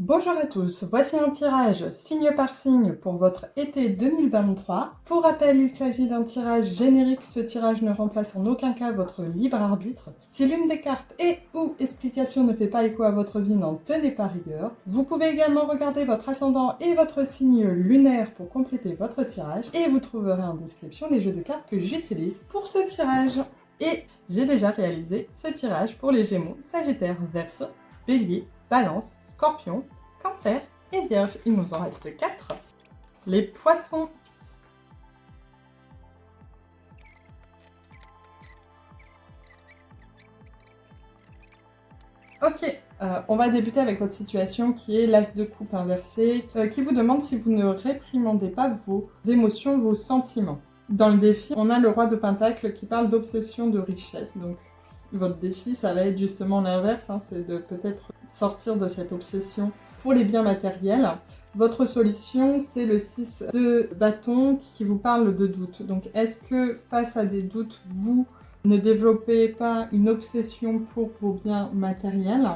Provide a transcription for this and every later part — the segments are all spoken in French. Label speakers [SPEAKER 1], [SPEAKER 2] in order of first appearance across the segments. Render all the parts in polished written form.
[SPEAKER 1] Bonjour à tous, voici un tirage signe par signe pour votre été 2023. Pour rappel, il s'agit d'un tirage générique, ce tirage ne remplace en aucun cas votre libre arbitre. Si l'une des cartes et ou explication ne fait pas écho à votre vie, n'en tenez pas rigueur. Vous pouvez également regarder votre ascendant et votre signe lunaire pour compléter votre tirage et vous trouverez en description les jeux de cartes que j'utilise pour ce tirage. Et j'ai déjà réalisé ce tirage pour les Gémeaux, Sagittaire, Verseau, Bélier, Balance, Scorpion, Cancer et Vierge. Il nous en reste 4. Les Poissons. Ok, on va débuter avec votre situation qui est l'As de coupe inversé, qui vous demande si vous ne réprimandez pas vos émotions, vos sentiments. Dans le défi, on a le Roi de Pentacle qui parle d'obsession de richesse. Donc votre défi, ça va être justement l'inverse, c'est de peut-être sortir de cette obsession pour les biens matériels. Votre solution, c'est le 6 de bâton qui vous parle de doute. Donc est-ce que face à des doutes, vous ne développez pas une obsession pour vos biens matériels?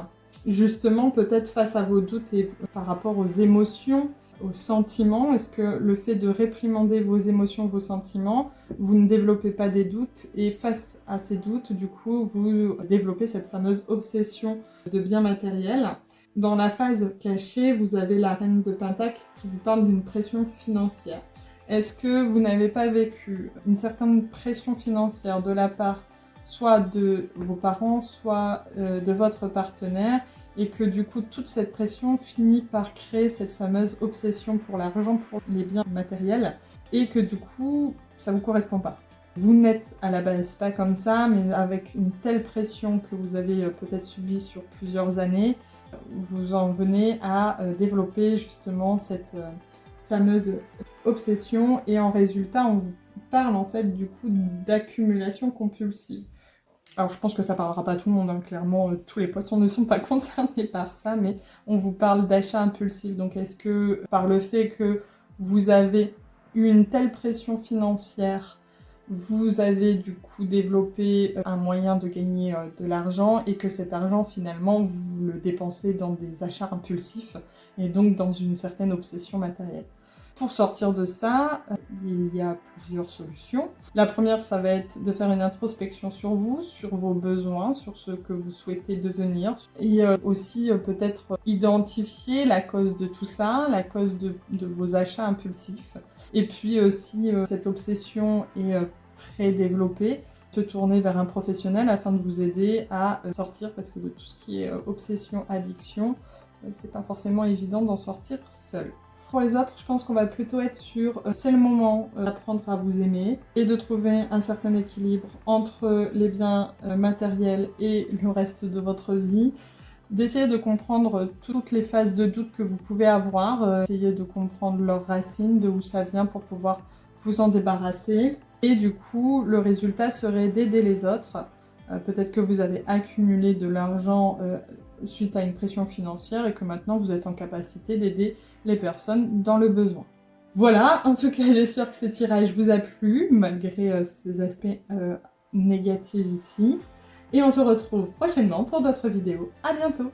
[SPEAKER 1] Justement, peut-être face à vos doutes et par rapport aux émotions, aux sentiments, est-ce que le fait de réprimander vos émotions, vos sentiments, vous ne développez pas des doutes et face à ces doutes, du coup, vous développez cette fameuse obsession de biens matériels? Dans la phase cachée, vous avez la Reine de Pentacle qui vous parle d'une pression financière. Est-ce que vous n'avez pas vécu une certaine pression financière de la part soit de vos parents, soit de votre partenaire, et que du coup toute cette pression finit par créer cette fameuse obsession pour l'argent, pour les biens matériels, et que du coup ça vous correspond pas? Vous n'êtes à la base pas comme ça, mais avec une telle pression que vous avez peut-être subie sur plusieurs années, vous en venez à développer justement cette fameuse obsession, et en résultat on vous parle en fait du coup d'accumulation compulsive. Alors je pense que ça parlera pas à tout le monde, clairement tous les poissons ne sont pas concernés par ça, mais on vous parle d'achat impulsif. Donc est-ce que par le fait que vous avez eu une telle pression financière, vous avez du coup développé un moyen de gagner de l'argent et que cet argent finalement vous le dépensez dans des achats impulsifs et donc dans une certaine obsession matérielle? Pour sortir de ça, il y a plusieurs solutions. La première, ça va être de faire une introspection sur vous, sur vos besoins, sur ce que vous souhaitez devenir. Et aussi peut-être identifier la cause de tout ça, la cause de vos achats impulsifs. Et puis aussi, cette obsession est très développée, se tourner vers un professionnel afin de vous aider à sortir, parce que de tout ce qui est obsession, addiction, c'est pas forcément évident d'en sortir seul. Pour les autres, je pense qu'on va plutôt être sur c'est le moment d'apprendre à vous aimer et de trouver un certain équilibre entre les biens matériels et le reste de votre vie. D'essayer de comprendre toutes les phases de doute que vous pouvez avoir, essayer de comprendre leurs racines, de où ça vient pour pouvoir vous en débarrasser. Et du coup, le résultat serait d'aider les autres. Peut-être que vous avez accumulé de l'argent suite à une pression financière et que maintenant vous êtes en capacité d'aider les personnes dans le besoin. Voilà, en tout cas j'espère que ce tirage vous a plu, malgré ces aspects négatifs ici. Et on se retrouve prochainement pour d'autres vidéos. À bientôt!